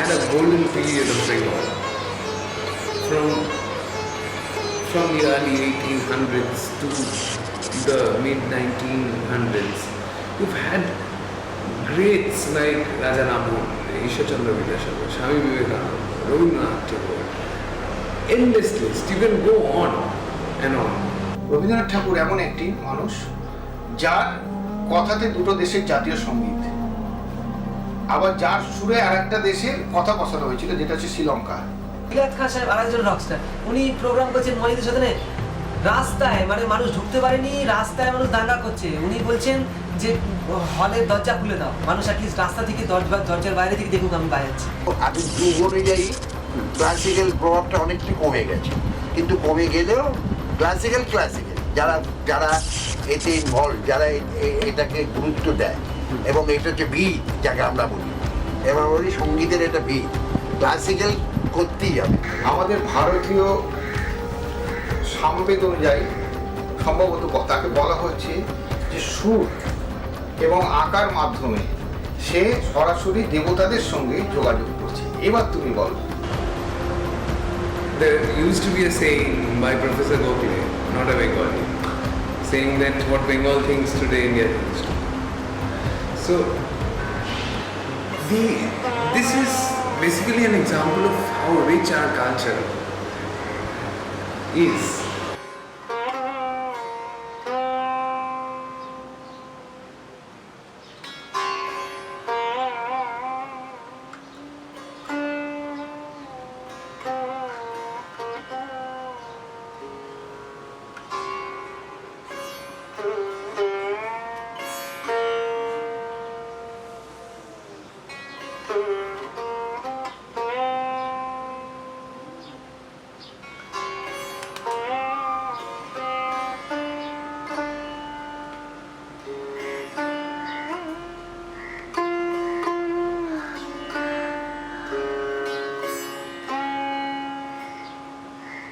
had a golden period of Bengal. From the early 1800s to the mid 1900s, you've had greats like Raja Rammohn, Ishwar Chandra Vidyasagar, Swami Vivekananda, Rabindranath Tagore. Endless list. You can go on and on. Rabindranath ঠাকুর এমন একটি মানুষ যার কথাতে দুটো দেশের জাতীয় সঙ্গীত, আবার যার সুরে আরেকটা দেশের কথা বসানো হয়েছিল, যেটা হচ্ছে শ্রীলঙ্কা। বিলাত খান সাহেব আরেকজন রকস্টার, উনি প্রোগ্রাম করছেন মহিলাদের সাথে, রাস্তায় মানে মানুষ ঢুকতে পারেনি, রাস্তায় মানুষ দাঙ্গা করছে, উনি বলছেন যে হলের দরজা খুলে দাও, মানুষ অ্যাটলিস্ট রাস্তা থেকে দরজার বাইরে থেকে দেখুক আমি বাইরে আছি। আমি যুগ অনুযায়ী ক্লাসিক্যাল প্রভাবটা অনেকটা কমে গেছে, কিন্তু কমে গেলেও ক্লাসিক্যাল যারা যারা এতে ইনভলভ, যারা এটাকে গুরুত্ব দেয়, এবং এটা হচ্ছে বীজ যাকে আমরা বলি, এবার বলি সঙ্গীতের এটা বীজ, ক্লাসিক্যাল করতেই হবে। আমাদের ভারতীয় সামবেদ অনুযায়ী সম্ভবত তাকে বলা হচ্ছে যে সুর এবং আকার মাধ্যমে সে সরাসরি দেবতাদের সঙ্গে যোগাযোগ করছে। এবার তুমি বলো। There used to be a saying by Professor Gokhale, not a Bengali, saying that what Bengal thinks today, India thinks today. So, this is basically an example of how rich our culture is.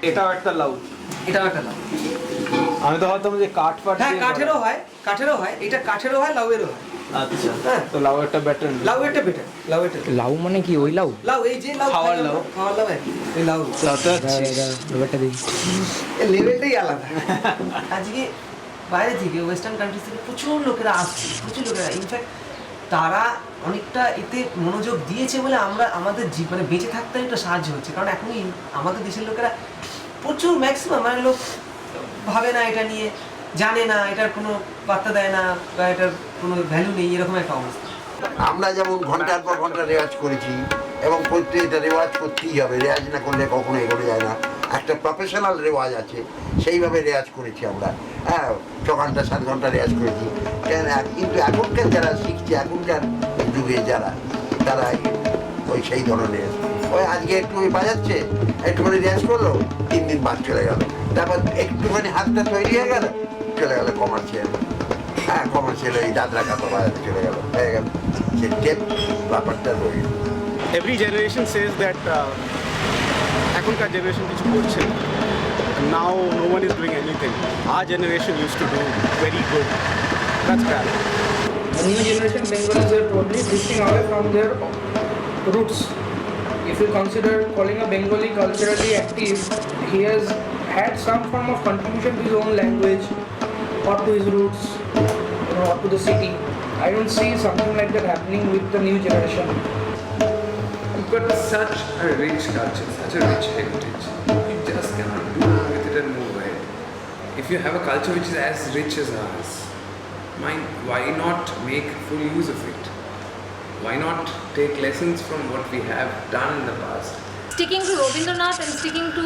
এটাও একটা লাউ, এটাও একটা লাউ। আমি তো ভাবতাম যে কাঠ ফাট, হ্যাঁ কাঠেরও হয়, এটা কাঠেরও হয়, লাউয়েরও হয়। আচ্ছা, হ্যাঁ তো লাউ একটা বেটার, লাউ এটা লাউ মানে কি? ওই লাউ? লাউ এই যে লাউ খাওয়ার লাউ, এই লাউ লাউটা ব্যাপারটা দেখি, এর লেভেলটাই আলাদা। আজকে বাইরে থেকে ওয়েস্টার্ন কান্ট্রিজ থেকে প্রচুর লোকেরা আসছে, ইনফ্যাক্ট তারা অনেকটা এতে মনোযোগ দিয়েছে বলে আমরা আমাদের মানে বেঁচে থাকতে একটা সাহায্য হচ্ছে। কারণ এখনই আমাদের দেশের লোকেরা প্রচুর ম্যাক্সিমাম মানে লোক ভাবে না এটা নিয়ে, জানে না, এটার কোনো বার্তা দেয় না বা এটার কোনো ভ্যালু নেই, এরকম একটা অবস্থা। আমরা যেমন ঘন্টার পর ঘন্টা রেওয়াজ করেছি, এবং করতে এটা রেওয়াজ করতেই হবে, রেওয়াজ না করলে কখনো এগোনো যায় না। একটা প্রফেশনাল রেওয়াজ আছে, সেইভাবে রেওয়াজ করেছি আমরা। হ্যাঁ, 6 ঘন্টা 7 ঘন্টা রেওয়াজ করেছি। কিন্তু এখনকার যারা শিখছে, এখনকার যুগে যারা, তারা ওই সেই ধরনের, ওই আজকে একটুখানি বাজাচ্ছে, একটুখানি রেওয়াজ করলো, 3 দিন বাদ চলে গেল, তারপর একটুখানি হাতটা তৈরি হয়ে গেল, চলে গেল কমার্শিয়াল। হ্যাঁ, কমার্শিয়াল ওই দাদরা কাপড় বাজাতে চলে গেল, হয়ে গেল সে টেপ ব্যাপারটা রয়ে। Every generation says that এখনকার জেনারেশন কিছু করছে না, now no one is doing anything. Our generation used to do very good. That's bad. The new generation Bengalis are probably drifting away from their roots. If you consider calling a Bengali culturally active, he has had some form of contribution to his own language or to his roots, or to the city. I don't see something like that happening with the new generation. You've got such a rich culture, such a rich heritage. You just cannot do with it and move ahead. If you have a culture which is as rich as ours, why not make full use of it? Why not take lessons from what we have done in the past? Sticking to Rabindranath and sticking to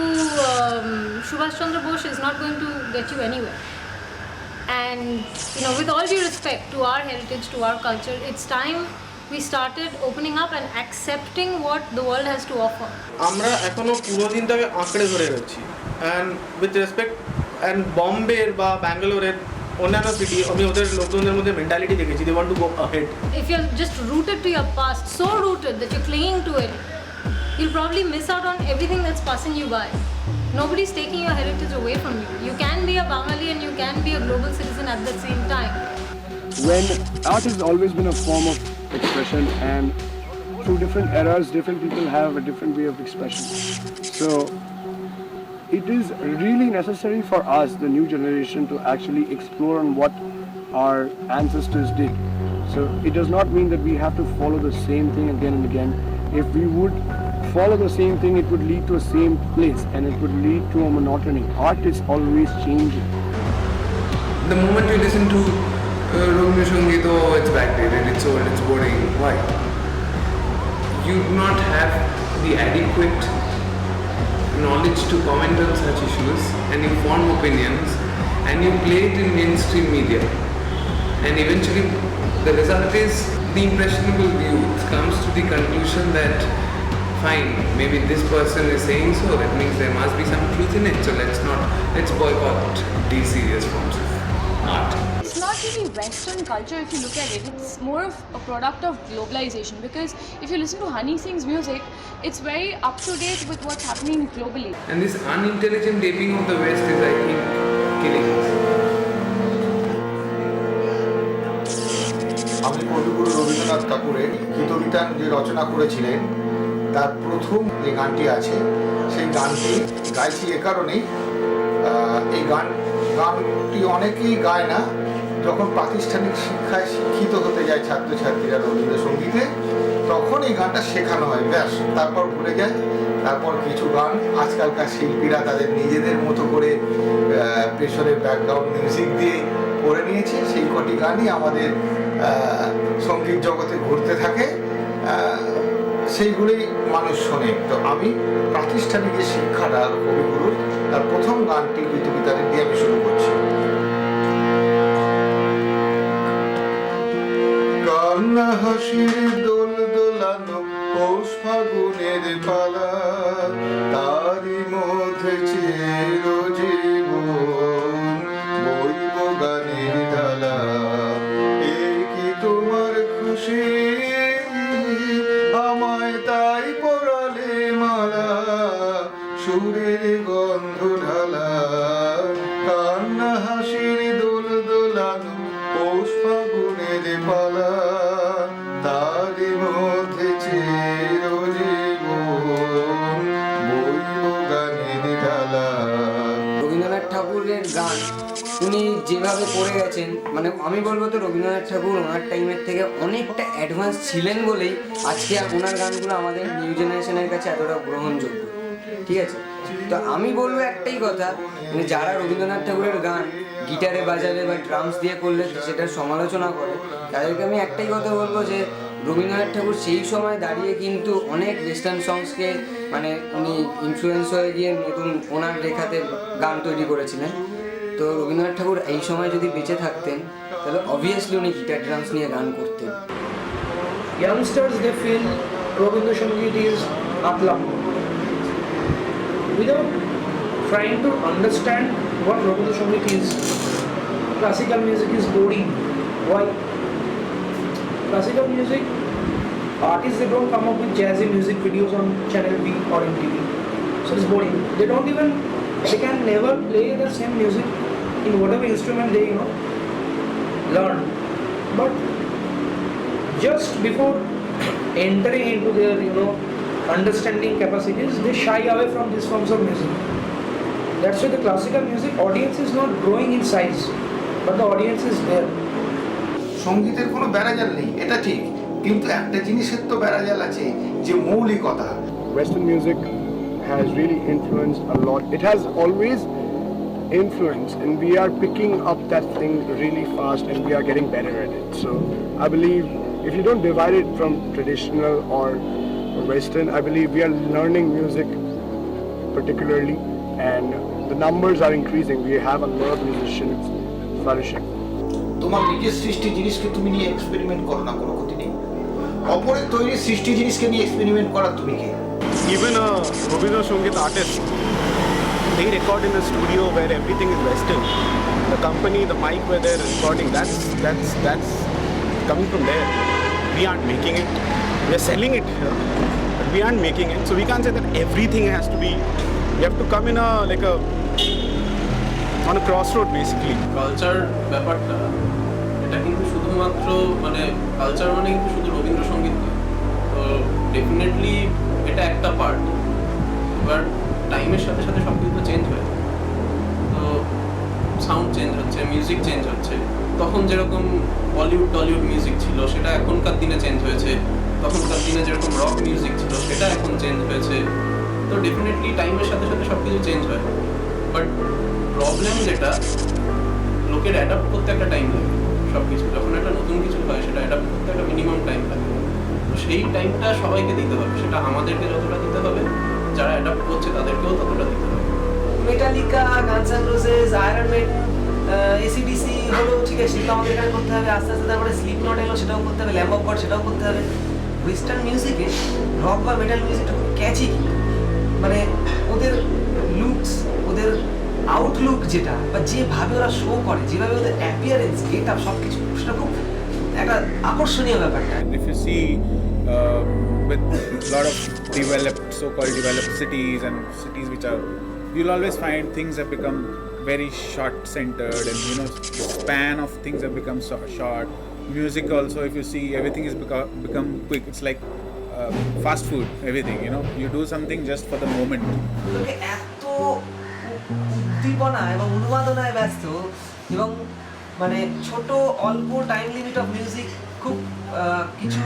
Subhash Chandra Bose is not going to get you anywhere. And with all due respect to our heritage, to our culture, it's time we started opening up and accepting what the world has to offer. আমরা এখনো পুরো দিনটাকে আঁকড়ে ধরে রয়েছি, and with respect, and Bombay বা ব্যাঙ্গালোরের অন্যান্য সিটি, আমি ওদের লোকজনের মধ্যে মেন্টালিটি দেখেছি, they want to go ahead. If you're just rooted to your past, so rooted that you're clinging to it, you'll probably miss out on everything that's passing you by. Nobody's taking your heritage away from you. You can be a Bengali and you can be a global citizen at the same time. When art has always been a form of expression, and through different eras, different people have a different way of expression. So it is really necessary for us, the new generation, to actually explore on what our ancestors did. So it does not mean that we have to follow the same thing again and again. If we would follow the same thing, it would lead to a same place and it would lead to a monotony. Art is always changing. The moment you listen to Rabindra Sangeet, oh, it's backdated, it's old, it's boring. Why? You do not have the adequate knowledge to comment on such issues, and you form opinions and you play it in mainstream media, and eventually the result is the impressionable youth comes to the conclusion that fine, maybe this person is saying so, that means there must be some truth in it, so let's boycott these serious forms of art. It's not really Western culture if you look at it, it's more of a product of globalization, because if you listen to Honey Singh's music, it's very up to date with what's happening globally. And this unintelligent aping of the West is, I think, killing us. আমি কবিগুরু রবীন্দ্রনাথ ঠাকুরের গীতবিতান যে রচনা করেছিলেন তার প্রথম যে গানটি আছে সেই গানটি গাইছি এ কারণেই এই গানটি অনেকেই গায় না। যখন প্রাতিষ্ঠানিক শিক্ষায় শিক্ষিত হতে যায় ছাত্রছাত্রীরা রবীন্দ্রসঙ্গীতে, তখন এই গানটা শেখানো হয়, ব্যাস তারপর ভুলে যায়। তারপর কিছু গান আজকালকার শিল্পীরা তাদের নিজেদের মতো করে পেছনে ব্যাকগ্রাউন্ড মিউজিক দিয়ে করে নিয়েছে, সেই কটি গানই আমাদের সঙ্গীত জগতে ঘুরতে থাকে, সেইগুলি মানুষ শোনে। তো আমি প্রাতিষ্ঠানিক যে শিক্ষাটা কবিগুরুর, তার প্রথম গানটি গীতবিতানে দিয়ে আমি শুরু করছি। কান্না হাসির দোল দোলানো পৌষ ফাগুনের পালা, তারই মধ্যে চিরজীবন বইব গানের ডালা। এই কি তোমার খুশি, আমায় তাই পরালে মালা, সুরের গন্ধ ঢালা। কান্না হাসির দোল দোলানো পৌষ ফাগুনের পালা, তারই মধ্যে চিরজীবন বইব গানের ডালা। রবীন্দ্রনাথ ঠাকুরের গান উনি যেভাবে করে গেছেন, মানে আমি বলবো তো রবীন্দ্রনাথ ঠাকুর ওনার টাইমের থেকে অনেকটা অ্যাডভান্স ছিলেন বলেই আজকে ওনার গানগুলো আমাদের নিউ জেনারেশনের কাছে এতটা গ্রহণযোগ্য। ঠিক আছে, তো আমি বলবো একটাই কথা, মানে যারা রবীন্দ্রনাথ ঠাকুরের গান গিটারে বাজাবে বা ড্রামস দিয়ে করলে সেটার সমালোচনা করে, তাদেরকে আমি একটাই কথা বলবো যে রবীন্দ্রনাথ ঠাকুর সেই সময় দাঁড়িয়ে কিন্তু অনেক ওয়েস্টার্ন সংসকে মানে উনি ইনফ্লুয়েন্স হয়ে গিয়ে নতুন ওনার রেখাতে গান তৈরি করেছিলেন। তো রবীন্দ্রনাথ ঠাকুর এই সময় যদি বেঁচে থাকতেন তাহলে অবভিয়াসলি উনি গিটার ড্রামস নিয়ে গান করতেন। Youngsters, they feel Rabindra Sangeet is atlam. Without trying to understand what Rabindra Sangeet is, classical music is boring. Why? Classical music, artists, they don't come up with jazzy music videos on Channel V or MTV. So it's boring. They can never play the same music in whatever instrument they learn. But just before entering into their understanding capacities, they shy away from these forms of music. That's why the classical music audience is not growing in size, but the audience is there. সঙ্গীতের কোনো বেড়াজাল নেই, এটা ঠিক, কিন্তু একটা জিনিসের তো বেড়াজাল আছে, যে মৌলিকতা। Western music has really influenced a lot. It has always influenced, and we are picking up that thing really fast and we are getting better at it. So I believe if you don't divide it from traditional or Western, I believe we are learning music particularly, and the numbers are increasing. We have a lot of musicians flourishing. তোমার নিজের সৃষ্টি জিনিসকে তুমি নিয়ে experiment করো না, কোনো ক্ষতি নেই। অপরের তৈরি সৃষ্টি জিনিসকে নিয়ে এক্সপেরিমেন্ট করা তুমি কে? Even a Rabindra Sangeet artist, they record in a studio where everything is Western. The company, the mic where they're recording, that's coming from there. We aren't making it. We're selling it here, but we aren't making it. So we can't say that everything has to be. We have to come in on a crossroad basically. Culture ব্যাপারটা এটা কিন্তু শুধুমাত্র মানে culture মানে কিন্তু শুধু রবীন্দ্রসঙ্গীত নয়। তো ডেফিনেটলি এটা একটা পার্ট, এবার টাইমের সাথে সাথে সব কিছু চেঞ্জ হয়, তো সাউন্ড চেঞ্জ হচ্ছে, মিউজিক চেঞ্জ হচ্ছে। তখন যেরকম বলিউড টলিউড মিউজিক ছিল সেটা এখনকার দিনে চেঞ্জ হয়েছে, তখনকার দিনে যেরকম রক মিউজিক ছিল সেটা এখন চেঞ্জ হয়েছে। তো ডেফিনেটলি টাইমের সাথে সাথে সব কিছু চেঞ্জ হয়, বাট প্রবলেম যেটা লোকের অ্যাডাপ্ট করতে একটা টাইম লাগে। সব কিছু যখন একটা নতুন কিছু হয় সেটা অ্যাডাপ্ট করতে একটা মিনিমাম টাইম লাগে, তো সেই টাইমটা সবাইকে দিতে হবে, সেটা আমাদেরকে যতটা দিতে হবে, যারা অ্যাডাপ্ট করছে তাদেরকেও ততটা দিতে হবে। Metallica, guns and roses, iron maiden, AC DC হলো, ঠিক আছে, সেগুলো আমাদের এখানে করতে হবে। আস্তে আস্তে তারপরে স্লিপ নট এলো, সেটাও করতে হবে। ল্যাম্ব অফ গড, সেটাও করতে হবে। ওয়েস্টার্ন মিউজিকে রক বা মেটাল মিউজিকটা খুব ক্যাচি, মানে ওদের লুকস, ওদের আউটলুক যেটা, বা যেভাবে ওরা শো করে, যেভাবে ওদের অ্যাপিয়ারেন্স, গেট আপ, সব কিছু, সেটা খুব একটা আকর্ষণীয় ব্যাপারটা। If you see with a lot of developed, so-called developed cities and cities which are, you'll always find things have become very short-centered, and the span of things have become short. Music also, if you see, everything is become quick. It's like fast food, everything. You do something just for the moment. লোকে এত উদ্দীপনা এবং উন্মাদনায় ব্যস্ত, এবং মানে ছোট অল্প time limit of music, খুব কিছু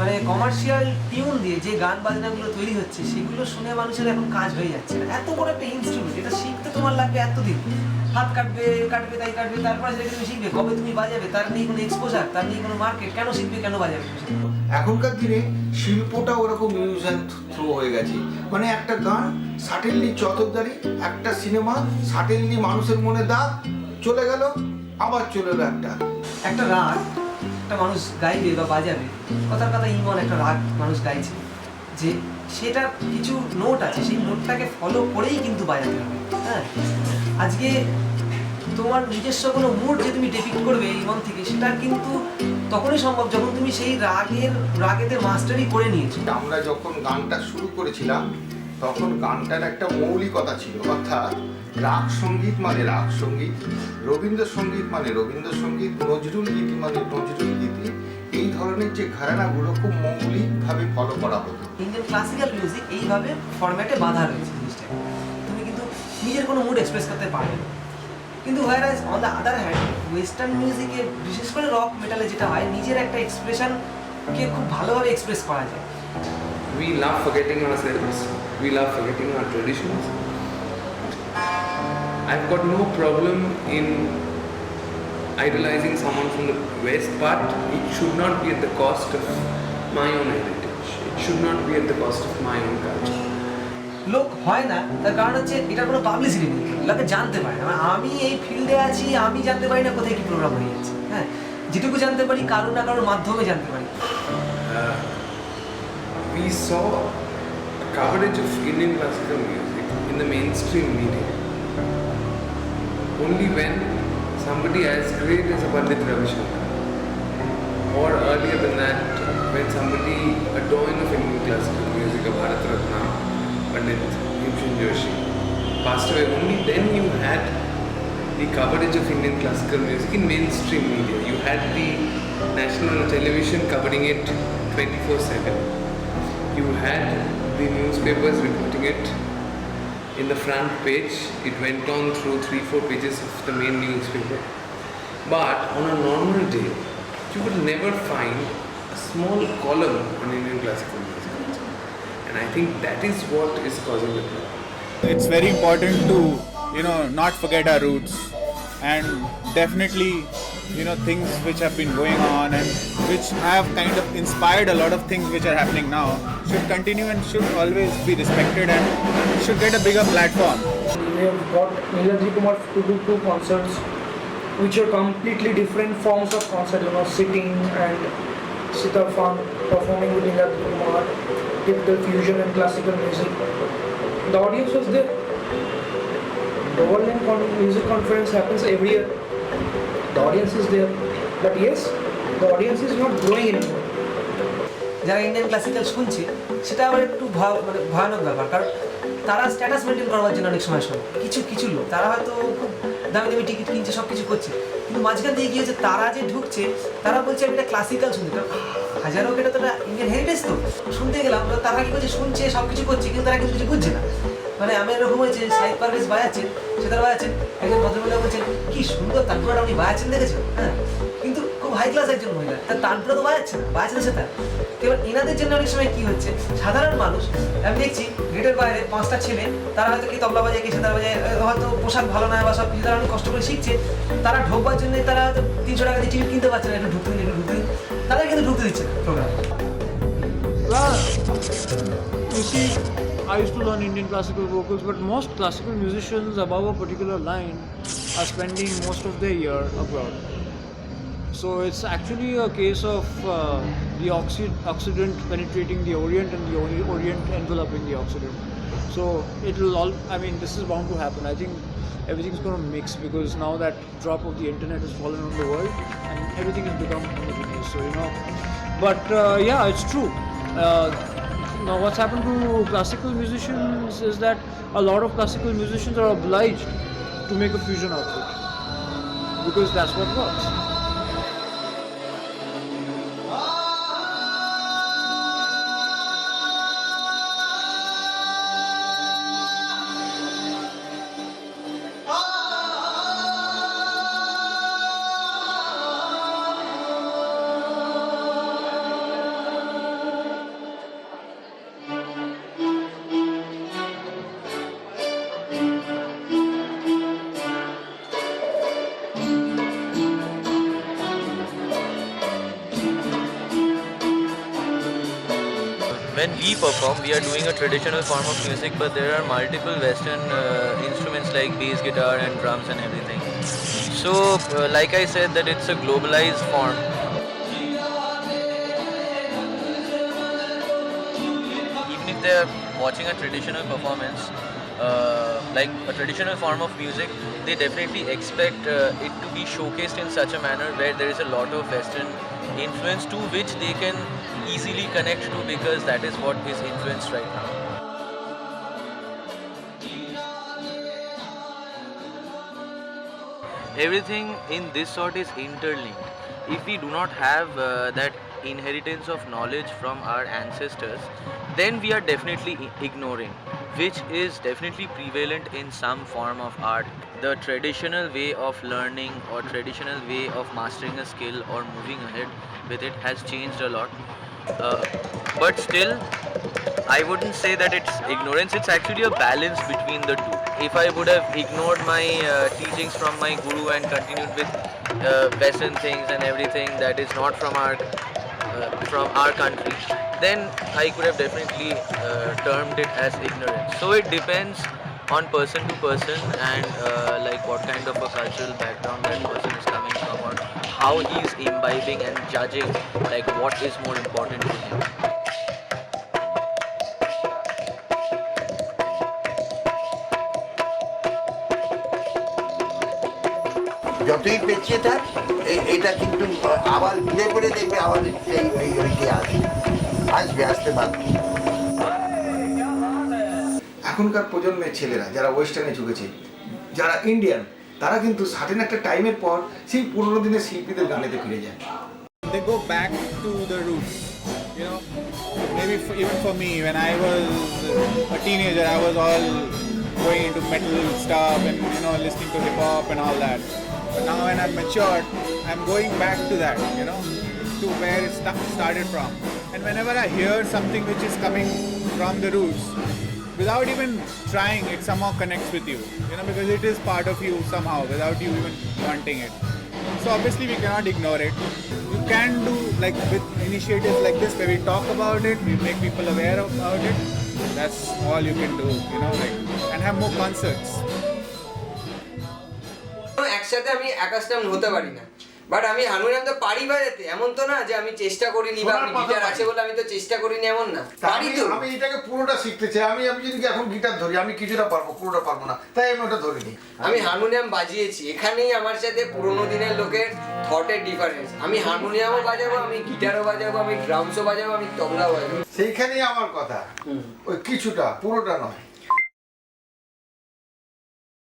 মানে কমার্শিয়াল টিউন দিয়ে যে গান বাজনাগুলো তৈরি হচ্ছে, সেগুলো শুনে মানুষের এখন কাজ হয়ে যাচ্ছে না। এত বড় একটা ইনস্ট্রুমেন্ট, এটা শিখতে তোমার লাগবে এতদিন, হাত কাটবে তারপরে সেটা তুমি শিখবে, কবে তুমি বাজাবে, তার নেই কোনো এক্সপোজার, তার নেই কোনো মার্কেট, কেন শিখবে, কেন বাজাবে? এখনকার দিনে শিল্পটা ওরকম ইউজ অ্যান্ড থ্রো হয়ে গেছে, মানে একটা গান সাটেনলি চটকদারি, একটা সিনেমা সাটেনলি মানুষের মনে দাগ চলে গেল, আবার চলে এলো একটা রাগ একটা মানুষ গাইবে বা বাজাবে, কথার কথা ইমন একটা রাগ মানুষ গাইছে, যে সেটার কিছু নোট আছে, সেই নোটটাকে ফলো করেই কিন্তু বাজাতে হবে। হ্যাঁ, আজকে তোমার নিজস্ব কোনো মুড যে তুমি ডেপিক্ট করবে ইমন থেকে, সেটা কিন্তু তখনই সম্ভব যখন তুমি সেই রাগেদের মাস্টারি করে নিয়েছো। আমরা যখন গানটা শুরু করেছিলাম তখন গানটার একটা মৌলিকতা ছিল, অর্থাৎ রাগ সঙ্গীত মানে রাগ সঙ্গীত, রবীন্দ্রসঙ্গীত মানে রবীন্দ্রসঙ্গীত, নজরুল গীতি মানে নজরুল গীতি, এই ধরনের যে ঘরানাগুলো খুব মৌলিকভাবে ফলো করা হতো। ইন্ডিয়ান ক্লাসিক্যাল মিউজিক এইভাবে ফরম্যাটে বাঁধা রয়েছে জিনিসটা, তুমি কিন্তু নিজের কোনো মুড এক্সপ্রেস করতে পারবে না। কিন্তু whereas on the other hand western মিউজিকে, বিশেষ করে রক মেটালে যেটা হয়, নিজের একটা এক্সপ্রেশনকে খুব ভালোভাবে এক্সপ্রেস করা যায়। We love forgetting ourselves, we love forgetting our traditions. I've got no problem in idolizing someone from the West, but it should not be at the cost of my own heritage. It should not be at the cost of my own culture. লোক হয় না, তার কারণ হচ্ছে এটা কোনো publicity নেই, লোকে জানতে পারে না। আমি এই ফিল্ডে আছি, আমি জানতে পারি না কোথায় কি প্রোগ্রাম হয়ে যাচ্ছে। হ্যাঁ, যেটুকু জানতে পারি কারোর না কারোর মাধ্যমে জানতে পারি। We saw a coverage of Indian classical music in the mainstream media only when somebody as great as a Pandit Ravi Shankar, or earlier than that, when somebody, a doyen of Indian classical music, a Bharat Ratna, Pandit Bhimsen Joshi, passed away. Only then you had the coverage of Indian classical music in mainstream media. You had the national television covering it 24/7. You had the newspapers reporting it in the front page. It went on through 3-4 pages of the main newspaper. But on a normal day, you would never find a small column on Indian classical music. And I think that is what is causing the problem. It's very important to not forget our roots, and definitely things which have been going on and which have kind of inspired a lot of things which are happening now should continue and should always be respected and should get a bigger platform. We have got Neeraj Kumar to do 2 concerts which are completely different forms of concert, sitting and Sita Fan performing with Neeraj Kumar, typical fusion and classical music. The audience was there. The World Music Conference happens every year. The audience is there. But yes, the audience is not growing anymore. যারা Indian classical শুনছে সেটা আবার একটু ভয়ানক ব্যাপার, কারণ তারা status maintain করবার জন্য অনেক সময় শোনে কিছু লোক তারা হয়তো খুব দামি দামি টিকিট কিনছে, সব কিছু করছে, কিন্তু মাঝখান দিয়ে গিয়ে যে তারা যে ঢুকছে তারা বলছে আমি এটা ক্লাসিক্যাল শুনতে, কারণ হাজার হোক এটা তো ইন্ডিয়ান হেরিটেজ তো শুনতে গেলাম, তারা কি করছে শুনছে সব কিছু করছে কিন্তু তারা কিছু বুঝছে না। মানে আমি এরকম হয়েছে সাইড পারভেজ বাজাচ্ছেন, সেতার বাজাচ্ছেন, একজন ভদ্রমহিলা বলছেন কি সুন্দর তানপুরাটা আপনি বাজাচ্ছেন দেখেছেন, হ্যাঁ কিন্তু খুব হাই ক্লাস একজন মহিলা, তার তানপুরা তো বাজাচ্ছে না, বাজাচ্ছে না সেতার। এবার এনাদের জন্য অনেক সময় কি হচ্ছে, সাধারণ মানুষ আমি দেখছি গেটের বাইরে 5টা ছেলে, তারা হয়তো কি তবলা বাজায় কি সেতার বাজায়, হয়তো পোশাক ভালো নয় বা সব কিছু তারা অনেক কষ্ট করে শিখছে, তারা ঢোকবার জন্য তারা হয়তো 300 টাকা দিয়ে টিকিট কিনতে পারছে না, একটু ঢুকতে দিন, তারা কিন্তু ঢুকতে দিচ্ছে না প্রোগ্রামে। Well, you see, I used to learn Indian classical vocals, but most classical musicians above a particular line are spending most of their year abroad. So it's actually a case of the Occident penetrating the Orient and the Orient enveloping the Occident. So it will all, I mean, this is bound to happen. I think everything's going to mix because now that drop of the internet has fallen on the world and everything has become homogeneous. So, you know, but yeah, it's true. Now what's happened to classical musicians is that a lot of classical musicians are obliged to make a fusion outfit because that's what works. When we perform, we are doing a traditional form of music, but there are multiple Western instruments like bass guitar and drums and everything. So, like I said, that it's a globalized form. Even if they are watching a traditional performance, like a traditional form of music, they definitely expect it to be showcased in such a manner where there is a lot of Western influence to which they can easily connect to because that is what is influenced right now. Everything in this sort is interlinked. If we do not have that inheritance of knowledge from our ancestors, then we are definitely ignoring, which is definitely prevalent in some form of art. The traditional way of learning or traditional way of mastering a skill or moving ahead with it has changed a lot. But still, I wouldn't say that it's ignorance, it's actually a balance between the two. If I would have ignored my teachings from my guru and continued with Western things and everything that is not from our country, then I could have definitely termed it as ignorance. So it depends on person to person and like what kind of a cultural background that person is coming from or how he is imbibing and judging like what is more important to him. যতই পেছিয়ে থাক এটা কিন্তু আবার ঘুরে ঘুরে দেখবে আবার ওইটি আসবে আসতে বাধ্য। এখনকার প্রজন্মের ছেলেরা যারা ওয়েস্টার্নে ঝুঁকেছে, যারা ইন্ডিয়ান, তারা কিন্তু সার্টেন একটা টাইমের পর সেই পুরোনো দিনের শিল্পীদের গানেতে ফিরে যায়। They go back to the roots, you know. Maybe even for me, when I was a teenager, I was all going into metal stuff and listening to hip hop and all that. But now when I'm matured, I'm going back to that, to where stuff started from. And whenever I hear something which is coming from the roots, without even trying, it somehow connects with you, because it is part of you somehow without you even wanting it. So obviously we cannot ignore it. You can do like with initiatives like this where we talk about it, we make people aware about it. That's all you can do, and have more concerts. একসাথে আমি একাস্টাম হতে পারি না, but আমি harmonium তো পারি বাজাতে, এমন তো না যে আমি চেষ্টা করিনি বা আমি গিটার আছে বলে আমি তো চেষ্টা করিনি, এমন না, পারি তো। আমি এটাকে পুরোটা শিখতে চাই, আমি যদি এখন গিটার ধরি আমি কিছুটা পারবো, পুরোটা পারবো না, তাই আমি ওটা ধরিনি। আমি হারমোনিয়াম বাজিয়েছি, এখানেই আমার সাথে পুরোনো দিনের লোকের থটের ডিফারেন্স। আমি হারমোনিয়ামও বাজাবো, আমি গিটারও বাজাবো, আমি ড্রামসও বাজাবো, আমি তবলাও বাজাবো, সেইখানেই আমার কথা, ওই কিছুটা পুরোটা নয়।